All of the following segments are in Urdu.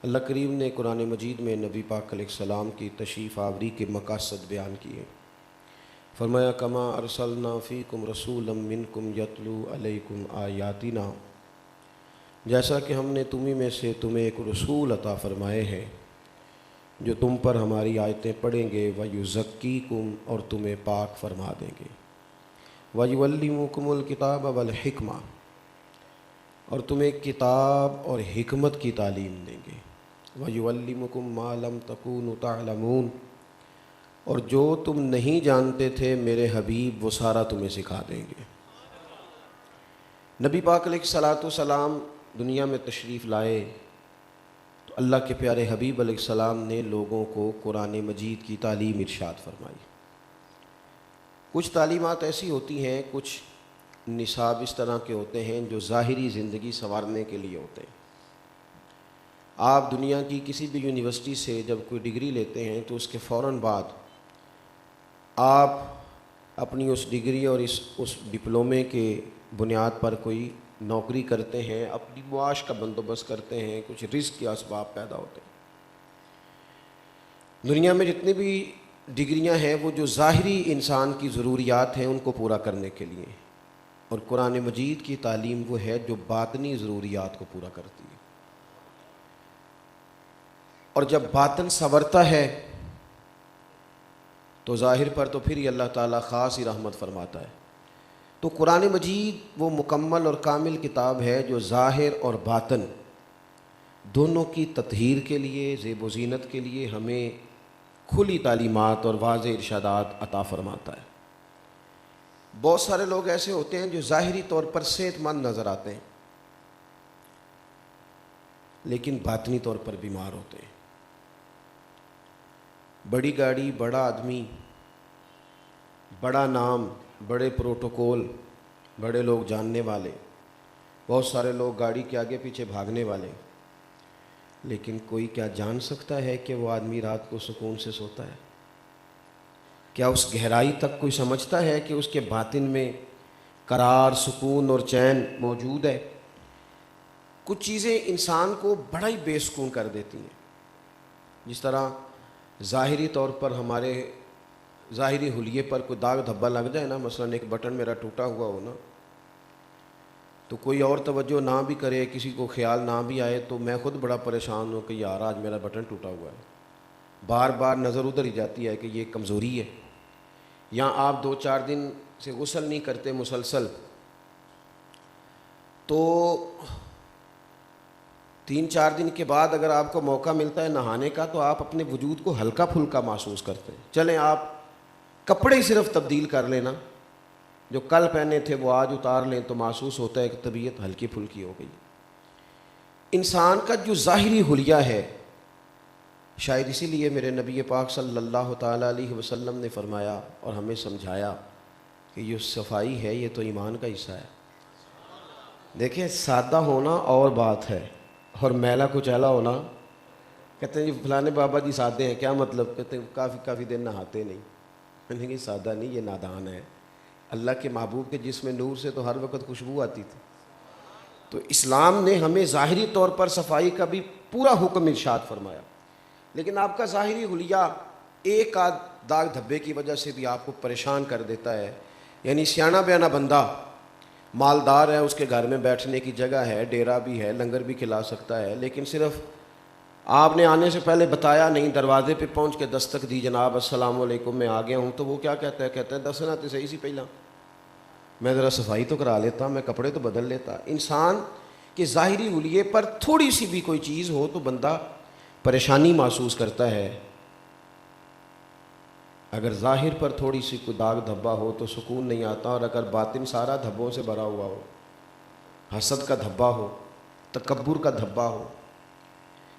اللہ کریم نے قرآن مجید میں نبی پاک علیہ السلام کی تشریف آوری کے مقاصد بیان کیے۔ فرمایا کما ارسلنا فیکم رسولا منکم یتلو علیکم آیاتنا، جیسا کہ ہم نے تمہیں میں سے تمہیں ایک رسول عطا فرمائے ہیں جو تم پر ہماری آیتیں پڑھیں گے، وَيُزَكِّيكُمْ اور تمہیں پاک فرما دیں گے، وَيُعَلِّمُكُمُ الْكِتَابَ وَالْحِكْمَةَ اور تمہیں کتاب اور حکمت کی تعلیم دیں گے، وَيُعَلِّمُكُمْ مَا لَمْ تَكُونُوا تَعْلَمُونَ اور جو تم نہیں جانتے تھے میرے حبیب وہ سارا تمہیں سکھا دیں گے۔ نبی پاک علیہ الصلاۃ والسلام دنیا میں تشریف لائے تو اللہ کے پیارے حبیب علیہ السلام نے لوگوں کو قرآن مجید کی تعلیم ارشاد فرمائی۔ کچھ تعلیمات ایسی ہوتی ہیں، کچھ نصاب اس طرح کے ہوتے ہیں جو ظاہری زندگی سنوارنے کے لیے ہوتے ہیں۔ آپ دنیا کی کسی بھی یونیورسٹی سے جب کوئی ڈگری لیتے ہیں تو اس کے فوراً بعد آپ اپنی اس ڈگری اور اس ڈپلومے کے بنیاد پر کوئی نوکری کرتے ہیں، اپنی معاش کا بندوبست کرتے ہیں، کچھ رزق کے اسباب پیدا ہوتے ہیں۔ دنیا میں جتنی بھی ڈگریاں ہیں وہ جو ظاہری انسان کی ضروریات ہیں ان کو پورا کرنے کے لیے، اور قرآن مجید کی تعلیم وہ ہے جو باطنی ضروریات کو پورا کرتی ہے۔ اور جب باطن سنورتا ہے تو ظاہر پر تو پھر ہی اللہ تعالیٰ خاص ہی رحمت فرماتا ہے۔ تو قرآن مجید وہ مکمل اور کامل کتاب ہے جو ظاہر اور باطن دونوں کی تطہیر کے لیے، زیب و زینت کے لیے ہمیں کھلی تعلیمات اور واضح ارشادات عطا فرماتا ہے۔ بہت سارے لوگ ایسے ہوتے ہیں جو ظاہری طور پر صحت مند نظر آتے ہیں لیکن باطنی طور پر بیمار ہوتے ہیں۔ بڑی گاڑی، بڑا آدمی، بڑا نام، بڑے پروٹوکول، بڑے لوگ جاننے والے، بہت سارے لوگ گاڑی کے آگے پیچھے بھاگنے والے، لیکن کوئی کیا جان سکتا ہے کہ وہ آدمی رات کو سکون سے سوتا ہے؟ کیا اس گہرائی تک کوئی سمجھتا ہے کہ اس کے باطن میں قرار، سکون اور چین موجود ہے؟ کچھ چیزیں انسان کو بڑا ہی بے سکون کر دیتی ہیں، جس طرح ظاہری طور پر ہمارے ظاہری حلیے پر کوئی داغ دھبا لگ جائے نا، مثلا ایک بٹن میرا ٹوٹا ہوا ہو نا، تو کوئی اور توجہ نہ بھی کرے، کسی کو خیال نہ بھی آئے، تو میں خود بڑا پریشان ہوں کہ یار آج میرا بٹن ٹوٹا ہوا ہے، بار بار نظر ادھر ہی جاتی ہے کہ یہ کمزوری ہے۔ یا آپ 2-4 دن سے غسل نہیں کرتے مسلسل، تو 3-4 دن کے بعد اگر آپ کو موقع ملتا ہے نہانے کا تو آپ اپنے وجود کو ہلکا پھلکا محسوس کرتے ہیں۔ چلیں آپ کپڑے صرف تبدیل کر لینا، جو کل پہنے تھے وہ آج اتار لیں تو محسوس ہوتا ہے کہ طبیعت ہلکی پھلکی ہو گئی۔ انسان کا جو ظاہری حلیہ ہے، شاید اسی لیے میرے نبی پاک صلی اللہ تعالیٰ علیہ وسلم نے فرمایا اور ہمیں سمجھایا کہ یہ صفائی ہے، یہ تو ایمان کا حصہ ہے۔ دیکھیں سادہ ہونا اور بات ہے، اور میلا کچیلا ہونا، کہتے ہیں جی فلانے بابا جی سادے ہیں، کیا مطلب؟ کہتے ہیں کافی دن نہاتے نہیں۔ میں نے کہا سادہ نہیں، یہ نادان ہے۔ اللہ کے محبوب کے جسم نور سے تو ہر وقت خوشبو آتی تھی۔ تو اسلام نے ہمیں ظاہری طور پر صفائی کا بھی پورا حکم ارشاد فرمایا، لیکن آپ کا ظاہری حلیہ ایک آدھ داغ دھبے کی وجہ سے بھی آپ کو پریشان کر دیتا ہے۔ یعنی سیاںا بیانا بندہ مالدار ہے، اس کے گھر میں بیٹھنے کی جگہ ہے، ڈیرا بھی ہے، لنگر بھی کھلا سکتا ہے، لیکن صرف آپ نے آنے سے پہلے بتایا نہیں، دروازے پہ پہنچ کے دستک دی، جناب السلام علیکم میں آ گیا ہوں، تو وہ کیا کہتا ہے؟ کہتا ہے دسنا تو صحیح سی پہلا، میں ذرا صفائی تو کرا لیتا، میں کپڑے تو بدل لیتا۔ انسان کے ظاہری حلیے پر تھوڑی سی بھی کوئی چیز ہو تو بندہ پریشانی محسوس کرتا ہے۔ اگر ظاہر پر تھوڑی سی کوئی داغ دھبا ہو تو سکون نہیں آتا، اور اگر باطن سارا دھبوں سے بھرا ہوا ہو، حسد کا دھبا ہو، تکبر کا دھبا ہو،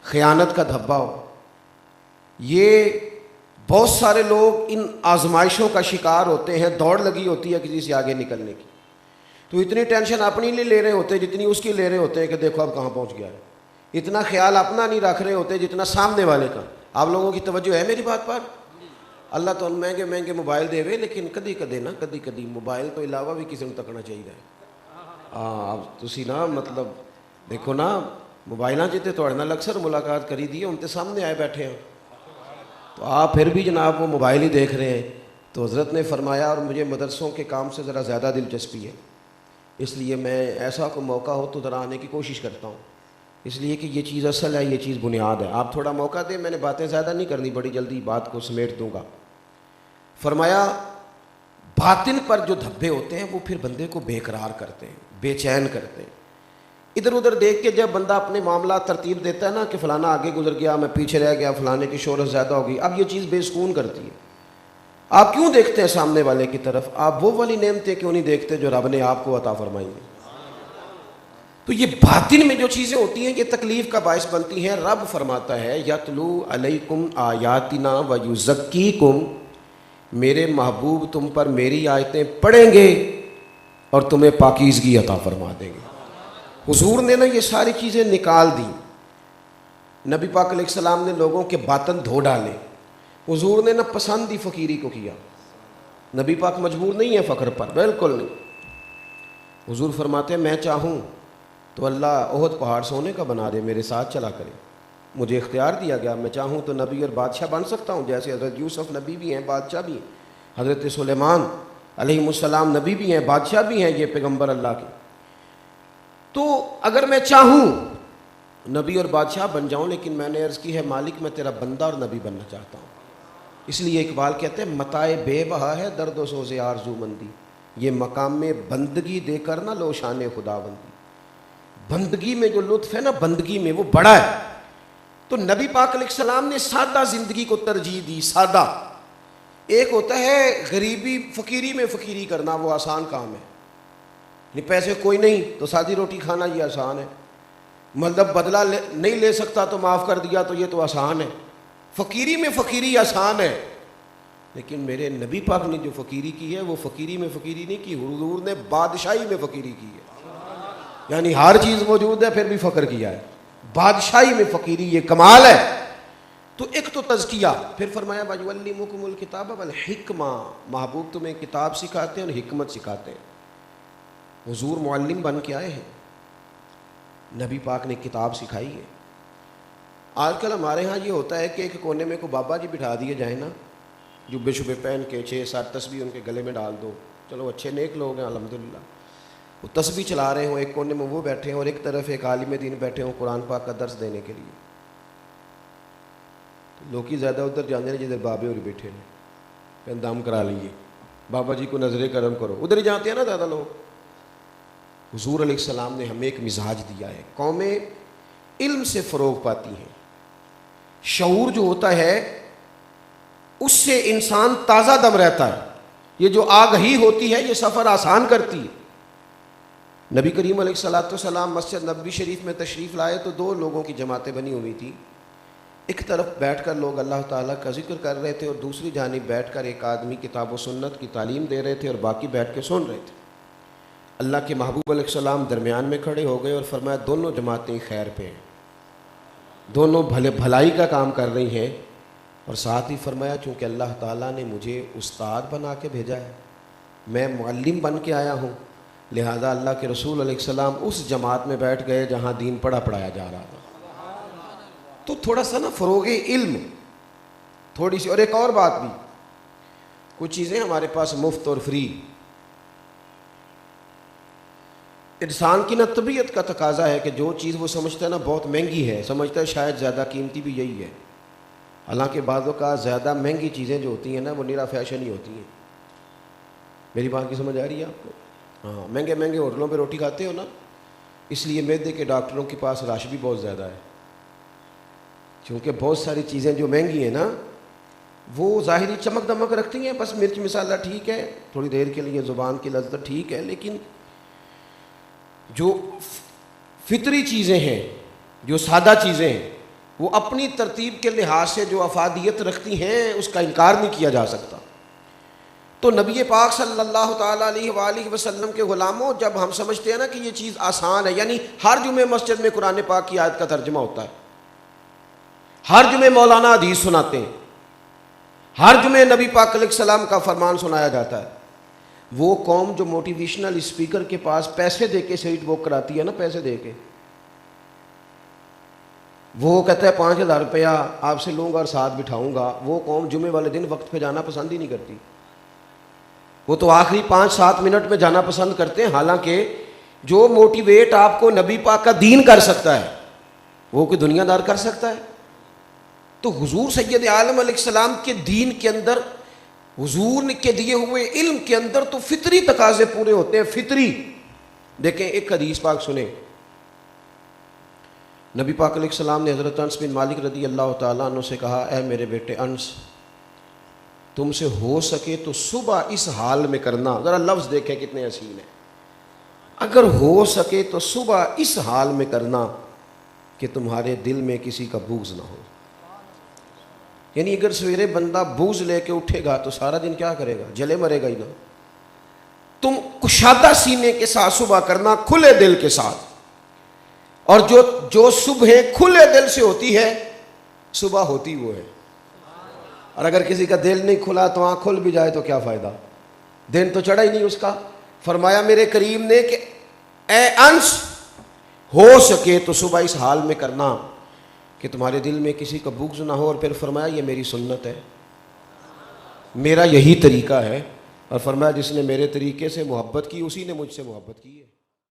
خیانت کا دھبا ہو، یہ بہت سارے لوگ ان آزمائشوں کا شکار ہوتے ہیں۔ دوڑ لگی ہوتی ہے کسی سے آگے نکلنے کی، تو اتنی ٹینشن اپنی نہیں لے رہے ہوتے جتنی اس کی لے رہے ہوتے ہیں کہ دیکھو اب کہاں پہنچ گیا ہے۔ اتنا خیال اپنا نہیں رکھ رہے ہوتے جتنا سامنے والے کا۔ آپ لوگوں کی توجہ ہے میری بات پر؟ اللہ تو مہنگے موبائل دے وے، لیکن کدی موبائل تو علاوہ بھی کسی کو تکنا چاہیے۔ اب تسی نا مطلب دیکھو نا، موبائلاں جتے توڑے نال اکثر ملاقات کری دی ان کے سامنے آئے بیٹھے ہیں تو آپ پھر بھی جناب وہ موبائل ہی دیکھ رہے ہیں. تو حضرت نے فرمایا اور مجھے مدرسوں کے کام سے ذرا زیادہ دلچسپی ہے اس لیے میں ایسا کوئی موقع ہو تو ذرا آنے کی کوشش کرتا ہوں اس لیے کہ یہ چیز اصل ہے, یہ چیز بنیاد ہے. آپ تھوڑا موقع دیں, میں نے باتیں زیادہ نہیں کرنی, بڑی جلدی بات کو سمیٹ دوں گا. فرمایا باطن پر جو دھبے ہوتے ہیں وہ پھر بندے کو بے قرار کرتے ہیں, بے چین کرتے ہیں. ادھر ادھر دیکھ کے جب بندہ اپنے معاملات ترتیب دیتا ہے نا کہ فلانا آگے گزر گیا, میں پیچھے رہ گیا, فلانے کی شہرت زیادہ ہوگی, اب یہ چیز بے سکون کرتی ہے. آپ کیوں دیکھتے ہیں سامنے والے کی طرف؟ آپ وہ والی نعمتیں کیوں نہیں دیکھتے جو رب نے آپ کو عطا فرمائی ہیں؟ تو یہ باطن میں جو چیزیں ہوتی ہیں یہ تکلیف کا باعث بنتی ہیں. رب فرماتا ہے یتلو علیکم آیاتنا ویزکیکم, میرے محبوب تم پر میری آیتیں پڑھیں گے اور تمہیں پاکیزگی عطا فرما دیں گے. حضور نے نا یہ ساری چیزیں نکال دی. نبی پاک علیہ السلام نے لوگوں کے باطن دھو ڈالے. حضور نے نا پسند ہی فقیری کو کیا. نبی پاک مجبور نہیں ہے فقر پر, بالکل نہیں. حضور فرماتے ہیں میں چاہوں تو اللہ احد پہاڑ سونے کا بنا دے, میرے ساتھ چلا کرے. مجھے اختیار دیا گیا, میں چاہوں تو نبی اور بادشاہ بن سکتا ہوں, جیسے حضرت یوسف نبی بھی ہیں بادشاہ بھی ہیں, حضرت سلیمان علیہ السلام نبی بھی ہیں بادشاہ بھی ہیں, یہ پیغمبر اللہ کے. تو اگر میں چاہوں نبی اور بادشاہ بن جاؤں, لیکن میں نے عرض کی ہے مالک میں تیرا بندہ اور نبی بننا چاہتا ہوں. اس لیے اقبال کہتے ہیں متائے بے بہا ہے درد و سوز آرزو مندی, یہ مقام میں بندگی دے کر نہ لو شان خدا بندی. بندگی میں جو لطف ہے نا, بندگی میں وہ بڑا ہے. تو نبی پاک علیہ السلام نے سادہ زندگی کو ترجیح دی. سادہ ایک ہوتا ہے غریبی فقیری میں فقیری کرنا, وہ آسان کام ہے. پیسے کوئی نہیں تو سادی روٹی کھانا یہ آسان ہے. مطلب بدلہ نہیں لے سکتا تو معاف کر دیا تو یہ تو آسان ہے. فقیری میں فقیری آسان ہے. لیکن میرے نبی پاک نے جو فقیری کی ہے وہ فقیری میں فقیری نہیں کی, حضور نے بادشاہی میں فقیری کی ہے. یعنی ہر چیز موجود ہے پھر بھی فقر کیا ہے. بادشاہی میں فقیری, یہ کمال ہے. تو ایک تو تزکیہ, پھر فرمایا وَيُعَلِّمُكُمُ الْكِتَابَ وَالْحِكْمَةَ, محبوب تمہیں کتاب سکھاتے ہیں اور حکمت سکھاتے ہیں. حضور معلم بن کے آئے ہیں, نبی پاک نے کتاب سکھائی ہے. آج کل ہمارے ہاں یہ ہوتا ہے کہ ایک کونے میں کو بابا جی بٹھا دیے جائیں نا, جو بے شبے پہن کے 6-7 تسبیح ان کے گلے میں ڈال دو, چلو اچھے نیک لوگ ہیں الحمدللہ, وہ تسبیح چلا رہے ہوں, ایک کونے میں وہ بیٹھے ہیں اور ایک طرف ایک عالم دین بیٹھے ہوں قرآن پاک کا درس دینے کے لیے. لوگ ہی زیادہ ادھر جانے ہیں جدھر بابے اور بیٹھے ہیں, اندام کرا لیے بابا جی کو نظر کرم کرو, ادھر ہی جاتے ہیں نا زیادہ لوگ. حضور علیہ السلام نے ہمیں ایک مزاج دیا ہے, قومیں علم سے فروغ پاتی ہیں. شعور جو ہوتا ہے اس سے انسان تازہ دم رہتا ہے. یہ جو آگہی ہوتی ہے یہ سفر آسان کرتی ہے. نبی کریم علیہ السلام مسجد نبوی شریف میں تشریف لائے تو 2 لوگوں کی جماعتیں بنی ہوئی تھیں. ایک طرف بیٹھ کر لوگ اللہ تعالیٰ کا ذکر کر رہے تھے اور دوسری جانب بیٹھ کر ایک آدمی کتاب و سنت کی تعلیم دے رہے تھے اور باقی بیٹھ کے سن رہے تھے. اللہ کے محبوب علیہ السلام درمیان میں کھڑے ہو گئے اور فرمایا دونوں جماعتیں خیر پہ ہیں, دونوں بھلائی کا کام کر رہی ہیں. اور ساتھ ہی فرمایا چونکہ اللہ تعالیٰ نے مجھے استاد بنا کے بھیجا ہے, میں معلم بن کے آیا ہوں, لہذا اللہ کے رسول علیہ السلام اس جماعت میں بیٹھ گئے جہاں دین پڑھایا جا رہا تھا. تو تھوڑا سا نا فروغ علم تھوڑی سی. اور ایک اور بات بھی, کچھ چیزیں ہمارے پاس مفت اور فری, انسان کی نا طبیعت کا تقاضا ہے کہ جو چیز وہ سمجھتا ہے نا بہت مہنگی ہے, سمجھتا ہے شاید زیادہ قیمتی بھی یہی ہے. حالانکہ بعض اوقات زیادہ مہنگی چیزیں جو ہوتی ہیں نا وہ نیرا فیشن ہی ہوتی ہیں. میری بات کی سمجھ آ رہی ہے آپ کو؟ ہاں, مہنگے مہنگے ہوٹلوں پہ روٹی کھاتے ہو نا, اس لیے معدے کے ڈاکٹروں کے پاس رش بھی بہت زیادہ ہے, کیونکہ بہت ساری چیزیں جو مہنگی ہیں نا وہ ظاہری چمک دمک رکھتی ہیں, بس مرچ مسالہ ٹھیک ہے تھوڑی دیر کے لیے, زبان کی لذت ٹھیک ہے, لیکن جو فطری چیزیں ہیں, جو سادہ چیزیں ہیں, وہ اپنی ترتیب کے لحاظ سے جو افادیت رکھتی ہیں اس کا انکار نہیں کیا جا سکتا. تو نبی پاک صلی اللہ تعالیٰ علیہ وآلہ وسلم کے غلاموں, جب ہم سمجھتے ہیں نا کہ یہ چیز آسان ہے, یعنی ہر جمعے مسجد میں قرآن پاک کی آیت کا ترجمہ ہوتا ہے, ہر جمعے مولانا حدیث سناتے ہیں, ہر جمعے نبی پاک علیہ السلام کا فرمان سنایا جاتا ہے. وہ قوم جو موٹیویشنل اسپیکر کے پاس پیسے دے کے سیٹ بک کراتی ہے نا, پیسے دے کے, وہ کہتا ہے 5,000 روپیہ آپ سے لوں گا اور ساتھ بٹھاؤں گا، وہ قوم جمعے والے دن وقت پہ جانا پسند ہی نہیں کرتی، وہ تو آخری 5-7 منٹ میں جانا پسند کرتے ہیں، حالانکہ جو موٹیویٹ آپ کو نبی پاک کا دین کر سکتا ہے وہ کوئی دنیا دار کر سکتا ہے؟ تو حضور سید عالم علیہ السلام کے دین کے اندر، حضور کے دیے ہوئے علم کے اندر تو فطری تقاضے پورے ہوتے ہیں، فطری۔ دیکھیں ایک حدیث پاک سنیں، نبی پاک علیہ السلام نے حضرت انس بن مالک رضی اللہ تعالیٰ عنہ سے کہا، اے میرے بیٹے انس، تم سے ہو سکے تو صبح اس حال میں کرنا، ذرا لفظ دیکھیں کتنے حسین ہیں، اگر ہو سکے تو صبح اس حال میں کرنا کہ تمہارے دل میں کسی کا بغض نہ ہو۔ یعنی اگر سویرے بندہ بغض لے کے اٹھے گا تو سارا دن کیا کرے گا؟ جلے مرے گا ہی نا۔ تم کشادہ سینے کے ساتھ صبح کرنا، کھلے دل کے ساتھ، اور جو صبح کھلے دل سے ہوتی ہے صبح ہوتی وہ ہے، اور اگر کسی کا دل نہیں کھلا تو آنکھ کھل بھی جائے تو کیا فائدہ، دن تو چڑھا ہی نہیں اس کا۔ فرمایا میرے کریم نے کہ اے انس، ہو سکے تو صبح اس حال میں کرنا کہ تمہارے دل میں کسی کا بغض نہ ہو، اور پھر فرمایا یہ میری سنت ہے، میرا یہی طریقہ ہے، اور فرمایا جس نے میرے طریقے سے محبت کی اسی نے مجھ سے محبت کی ہے۔